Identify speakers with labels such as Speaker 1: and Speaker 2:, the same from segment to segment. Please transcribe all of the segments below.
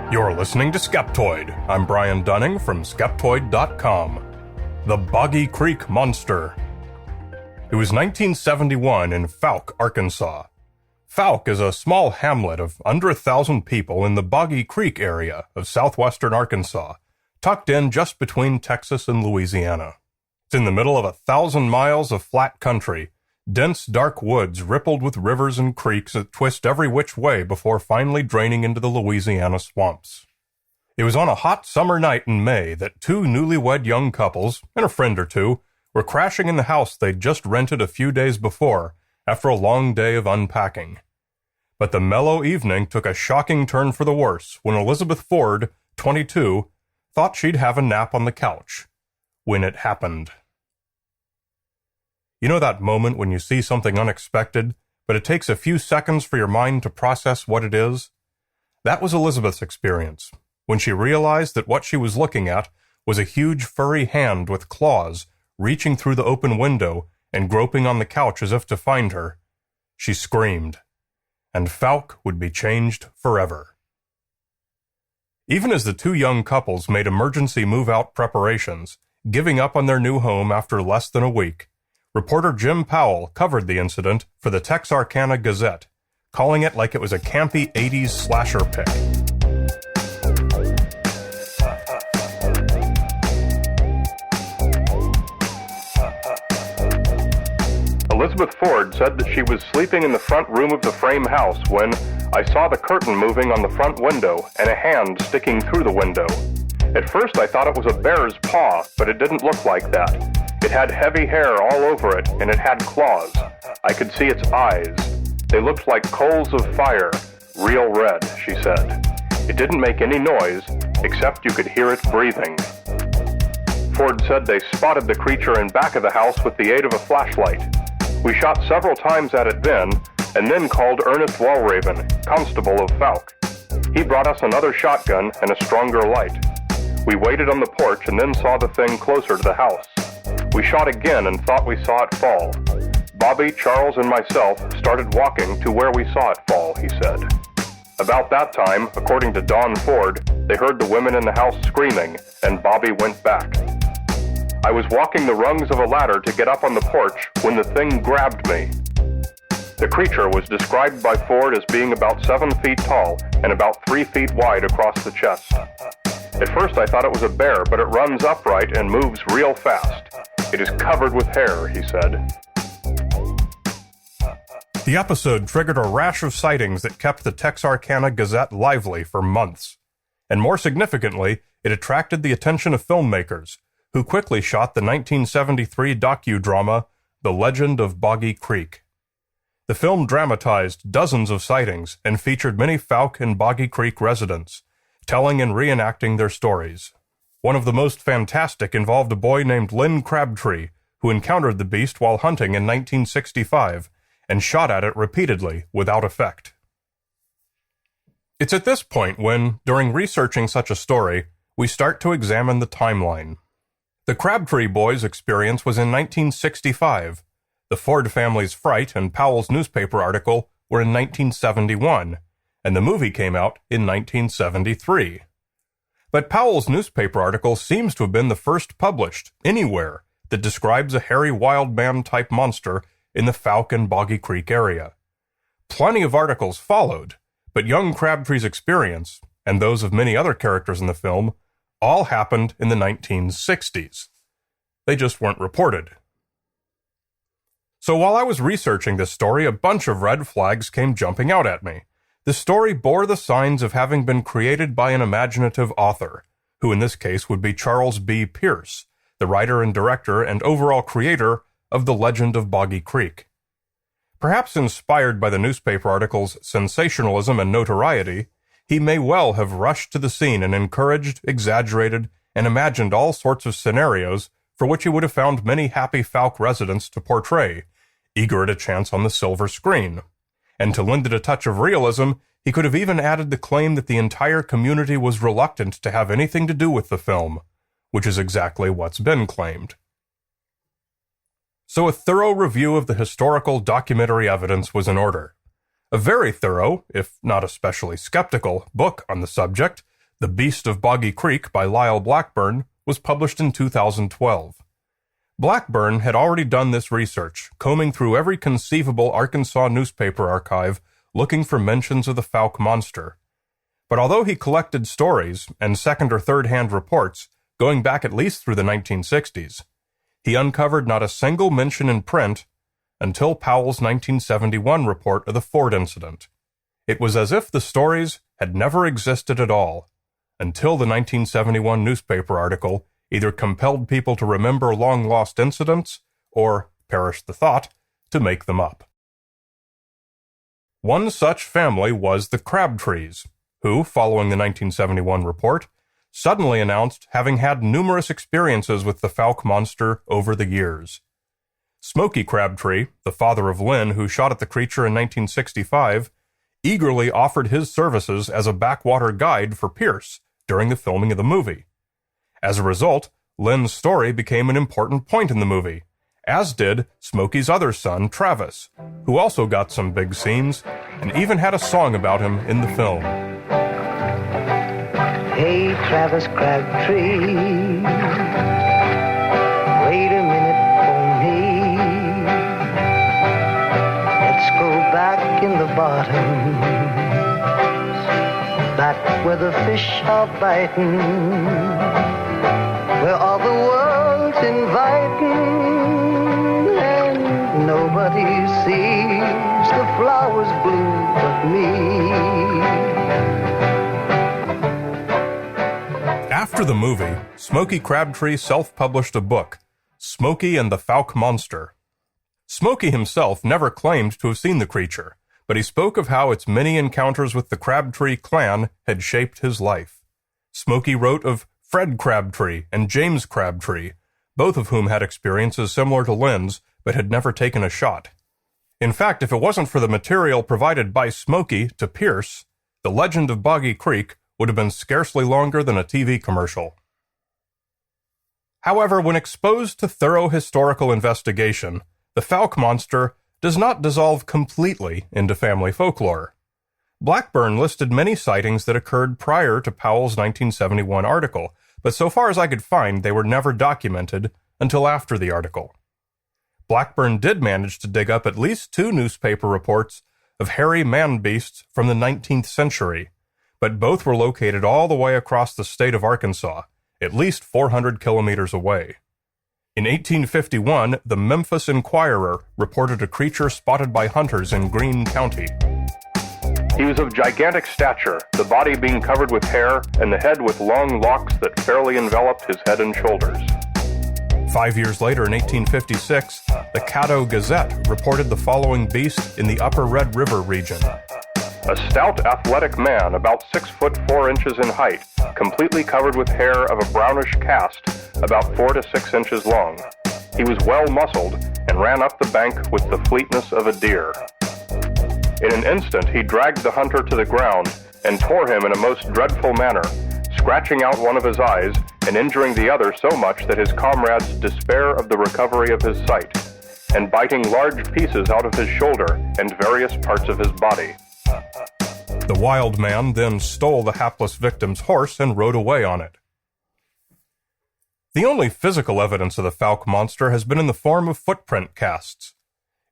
Speaker 1: You're listening to Skeptoid. I'm Brian Dunning from Skeptoid.com. The Boggy Creek Monster. It was 1971 in Fouke, Arkansas. Fouke is a small hamlet of under 1,000 people in the Boggy Creek area of southwestern Arkansas, tucked in just between Texas and Louisiana. It's in the middle of 1,000 miles of flat country, dense dark woods rippled with rivers and creeks that twist every which way before finally draining into the Louisiana swamps. It was on a hot summer night in May that two newlywed young couples, and a friend or two, were crashing in the house they'd just rented a few days before after a long day of unpacking. But the mellow evening took a shocking turn for the worse when Elizabeth Ford, 22, thought she'd have a nap on the couch. When it happened. You know that moment when you see something unexpected, but it takes a few seconds for your mind to process what it is? That was Elizabeth's experience, when she realized that what she was looking at was a huge furry hand with claws reaching through the open window and groping on the couch as if to find her. She screamed, and Fouke would be changed forever. Even as the two young couples made emergency move-out preparations, giving up on their new home after less than a week, reporter Jim Powell covered the incident for the Texarkana Gazette, calling it like it was a campy 80s slasher pick. Elizabeth Ford said that she was sleeping in the front room of the frame house when I saw the curtain moving on the front window and a hand sticking through the window. At first I thought it was a bear's paw, but it didn't look like that. It had heavy hair all over it, and it had claws. I could see its eyes. They looked like coals of fire, real red, she said. It didn't make any noise, except you could hear it breathing. Ford said they spotted the creature in back of the house with the aid of a flashlight. We shot several times at it then, and then called Ernest Walraven, constable of Fouke. He brought us another shotgun and a stronger light. We waited on the porch and then saw the thing closer to the house. We shot again and thought we saw it fall. Bobby, Charles, and myself started walking to where we saw it fall, he said. About that time, according to Dawn Ford, they heard the women in the house screaming, and Bobby went back. I was walking the rungs of a ladder to get up on the porch when the thing grabbed me. The creature was described by Ford as being about 7 feet tall and about 3 feet wide across the chest. At first I thought it was a bear, but it runs upright and moves real fast. It is covered with hair, he said. The episode triggered a rash of sightings that kept the Texarkana Gazette lively for months. And more significantly, it attracted the attention of filmmakers, who quickly shot the 1973 docudrama The Legend of Boggy Creek. The film dramatized dozens of sightings and featured many Fouke and Boggy Creek residents, telling and reenacting their stories. One of the most fantastic involved a boy named Lynn Crabtree, who encountered the beast while hunting in 1965 and shot at it repeatedly without effect. It's at this point when, during researching such a story, we start to examine the timeline. The Crabtree boys' experience was in 1965. The Ford family's fright and Powell's newspaper article were in 1971, and the movie came out in 1973. But Powell's newspaper article seems to have been the first published, anywhere, that describes a hairy wild man-type monster in the Fouke and Boggy Creek area. Plenty of articles followed, but young Crabtree's experience, and those of many other characters in the film, all happened in the 1960s. They just weren't reported. So while I was researching this story, a bunch of red flags came jumping out at me. The story bore the signs of having been created by an imaginative author, who in this case would be Charles B. Pierce, the writer and director and overall creator of The Legend of Boggy Creek. Perhaps inspired by the newspaper article's sensationalism and notoriety, he may well have rushed to the scene and encouraged, exaggerated, and imagined all sorts of scenarios for which he would have found many happy Fouke residents to portray, eager at a chance on the silver screen. And to lend it a touch of realism, he could have even added the claim that the entire community was reluctant to have anything to do with the film, which is exactly what's been claimed. So a thorough review of the historical documentary evidence was in order. A very thorough, if not especially skeptical, book on the subject The Beast of Boggy Creek by Lyle Blackburn was published in 2012. Blackburn had already done this research, combing through every conceivable Arkansas newspaper archive looking for mentions of the Fouke monster. But although he collected stories and second or third-hand reports going back at least through the 1960s, he uncovered not a single mention in print until Powell's 1971 report of the Ford incident. It was as if the stories had never existed at all, until the 1971 newspaper article either compelled people to remember long-lost incidents or, perish the thought, to make them up. One such family was the Crabtrees, who, following the 1971 report, suddenly announced having had numerous experiences with the Fouke monster over the years. Smokey Crabtree, the father of Lynn who shot at the creature in 1965, eagerly offered his services as a backwater guide for Pierce during the filming of the movie. As a result, Lynn's story became an important point in the movie, as did Smokey's other son, Travis, who also got some big scenes and even had a song about him in the film.
Speaker 2: Hey, Travis Crabtree, wait a minute for me. Let's go back in the bottom, back where the fish are biting, where all the world's inviting, and nobody sees the flowers bloom but me.
Speaker 1: After the movie, Smokey Crabtree self-published a book, Smokey and the Fouke Monster. Smokey himself never claimed to have seen the creature, but he spoke of how its many encounters with the Crabtree clan had shaped his life. Smokey wrote of Fred Crabtree and James Crabtree, both of whom had experiences similar to Lynn's, but had never taken a shot. In fact, if it wasn't for the material provided by Smokey to Pierce, the legend of Boggy Creek would have been scarcely longer than a TV commercial. However, when exposed to thorough historical investigation, the Fouke monster does not dissolve completely into family folklore. Blackburn listed many sightings that occurred prior to Powell's 1971 article, but so far as I could find, they were never documented until after the article. Blackburn did manage to dig up at least 2 newspaper reports of hairy man-beasts from the 19th century, but both were located all the way across the state of Arkansas, at least 400 kilometers away. In 1851, the Memphis Inquirer reported a creature spotted by hunters in Greene County. He was of gigantic stature, the body being covered with hair and the head with long locks that fairly enveloped his head and shoulders. 5 years later, in 1856, the Caddo Gazette reported the following beast in the upper Red River region. A stout, athletic man, about 6 foot 4 inches in height, completely covered with hair of a brownish cast, about 4 to 6 inches long. He was well muscled and ran up the bank with the fleetness of a deer. In an instant, he dragged the hunter to the ground and tore him in a most dreadful manner, scratching out one of his eyes and injuring the other so much that his comrades despair of the recovery of his sight, and biting large pieces out of his shoulder and various parts of his body. The wild man then stole the hapless victim's horse and rode away on it. The only physical evidence of the Fouke monster has been in the form of footprint casts.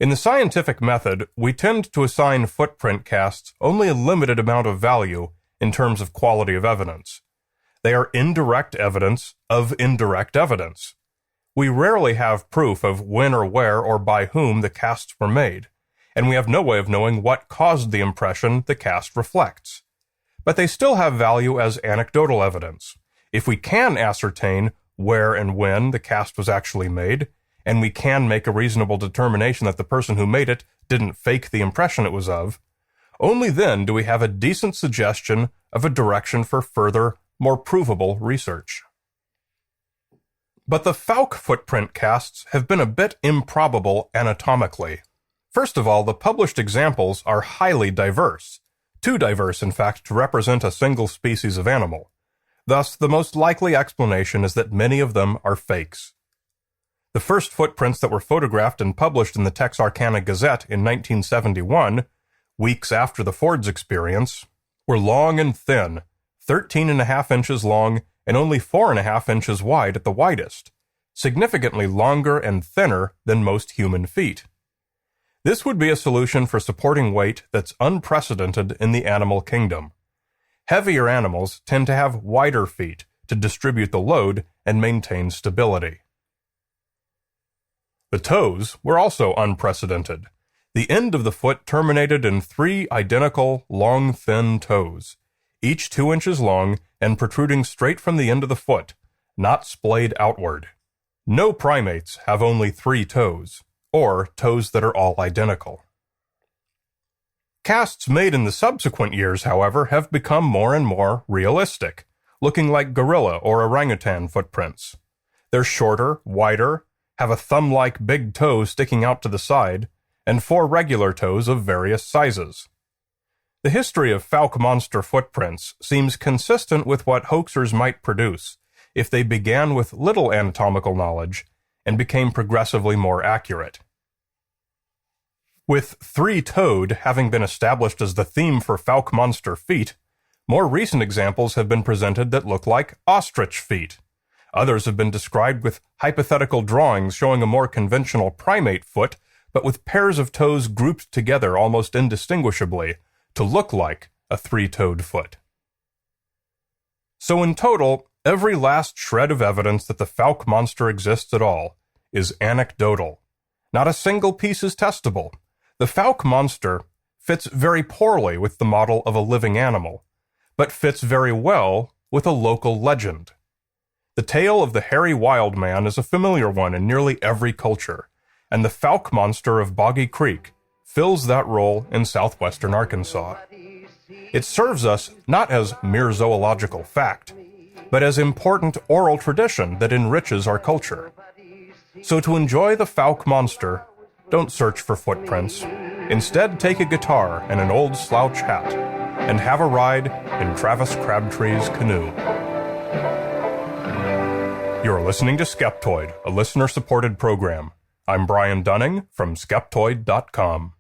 Speaker 1: In the scientific method, we tend to assign footprint casts only a limited amount of value in terms of quality of evidence. They are indirect evidence of indirect evidence. We rarely have proof of when or where or by whom the casts were made, and we have no way of knowing what caused the impression the cast reflects. But they still have value as anecdotal evidence. If we can ascertain where and when the cast was actually made, and we can make a reasonable determination that the person who made it didn't fake the impression it was of, only then do we have a decent suggestion of a direction for further, more provable research. But the Fouke footprint casts have been a bit improbable anatomically. First of all, the published examples are highly diverse, too diverse, in fact, to represent a single species of animal. Thus, the most likely explanation is that many of them are fakes. The first footprints that were photographed and published in the Texarkana Gazette in 1971, weeks after the Ford's experience, were long and thin, 13.5 inches long and only 4.5 inches wide at the widest, significantly longer and thinner than most human feet. This would be a solution for supporting weight that's unprecedented in the animal kingdom. Heavier animals tend to have wider feet to distribute the load and maintain stability. The toes were also unprecedented. The end of the foot terminated in 3 identical, long, thin toes, each 2 inches long and protruding straight from the end of the foot, not splayed outward. No primates have only 3 toes, or toes that are all identical. Casts made in the subsequent years, however, have become more and more realistic, looking like gorilla or orangutan footprints. They're shorter, wider, have a thumb-like big toe sticking out to the side, and 4 regular toes of various sizes. The history of Fouke monster footprints seems consistent with what hoaxers might produce if they began with little anatomical knowledge and became progressively more accurate. With 3-toed having been established as the theme for Fouke monster feet, more recent examples have been presented that look like ostrich feet. Others have been described with hypothetical drawings showing a more conventional primate foot, but with pairs of toes grouped together almost indistinguishably to look like a 3-toed foot. So in total, every last shred of evidence that the Fouke monster exists at all is anecdotal. Not a single piece is testable. The Fouke monster fits very poorly with the model of a living animal, but fits very well with a local legend. The tale of the hairy wild man is a familiar one in nearly every culture, and the Fouke monster of Boggy Creek fills that role in southwestern Arkansas. It serves us not as mere zoological fact, but as important oral tradition that enriches our culture. So to enjoy the Fouke monster, don't search for footprints. Instead, take a guitar and an old slouch hat, and have a ride in Travis Crabtree's canoe. You're listening to Skeptoid, a listener-supported program. I'm Brian Dunning from Skeptoid.com.